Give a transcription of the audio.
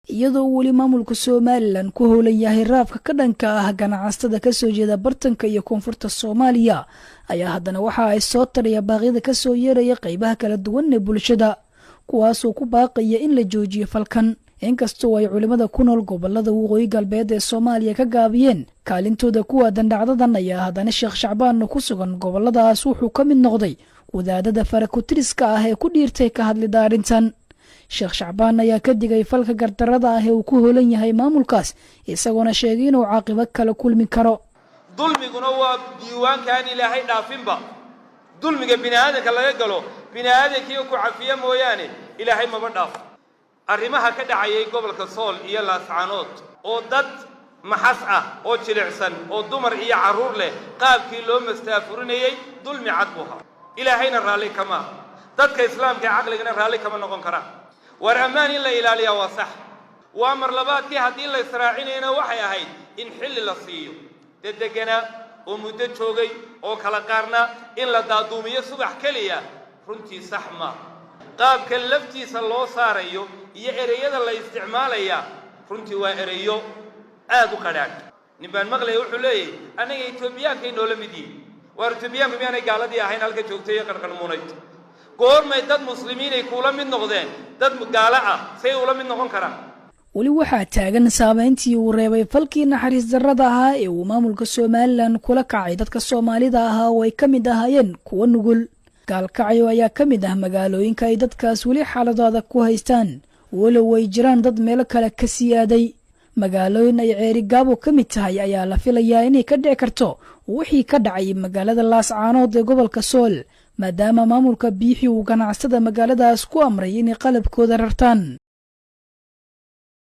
iyadoo weli maamulka Somaliland ku howlan yahay raafka ka dhanka ah ganacsatada ka soo jeeda bartanka iyo koonfurta Soomaaliya ayaa haddana waxa ay soo taraya baaqyada ka soo yeeraya qaybaha kala duwan ee bulshada kuwaas oo ku baaqaya in la joojiyo falkan inkastoo ay culimada ku nool gobolada waqooyi galbeed ee Soomaaliya ka gaabiyeen kaalintooda kuwa dandhacdadan ayaa haddana Sheekh Shacbaan ku sugan goboladaas wuxuu ka mid noqday wadaadada farakutiriska ah ee ku dhiirtay ka hadlida arrintan Sheekh Shacbaan ayaa ka digay falka gardarada ah ee uu ku hoolan yahay maamulkaas isagoona sheegay inuu caaqibo kala kulmi karo dulmiguna waa diiwaankan Ilaahay dhaafinba dulmiga bini'aadamka laga galo bini'aadamkii ku cafiya mooyaane Ilaahay ma dhaaf arrimaha ka dhacayay gobolka Sool iyo Laascaanood oo dad maxas ah oo jilicsan oo dumar iyo caruur leh qaabkii loo mastaafurinayay dulmi cad buha Ilaahayna raali kama dadka islaamka aqligana raali kama noqon karaan war amaan in la ilaaliyo waa sax waa mar labaadkii hadii la israacinayna waxay ahayd in xilli la siiyo dadegana oo muddo joogay oo kala qaarna in la daaduumiyo subax kaliya runtii sax ma qaabka laftiisa loo saarayo iyo ereyada la isticmaalaya runtii waa ereyo aad u qadhaadh niman maqlay wuxuu leeyahay anaga Itoobiyaanka inoo midii war Itoobiyaanku miyaanay gaaladii ahayn halka joogtay qarqarmuunayd goormay dad muslimiin ay kula mid noqdeen dad gaala ah say ula mid noqon karaan wali waxaa taagan saameyntii uu reebay falkii naxariis darrada ahaa ee uu maamulka Somaliland kula kacay dadka Soomaalida ahaa oo ay ka mid ahaayeen kuwa nugul gaalkacyo ayaa ka mid ah magaalooyinka ay dadkaas wali xaaladooda ku haystaan walow way jiraan dad meel kale ka siyaaday magaalooyin ay ceeri gaabo ka mid tahay ayaa la filayaa inay ka dhici karto wixii ka dhacay magaalada Laascaanood ee gobolka Sool maadaama maamulka Biixi uu ganacsatada magaaladaas ku amray inay qalabkooda rartaan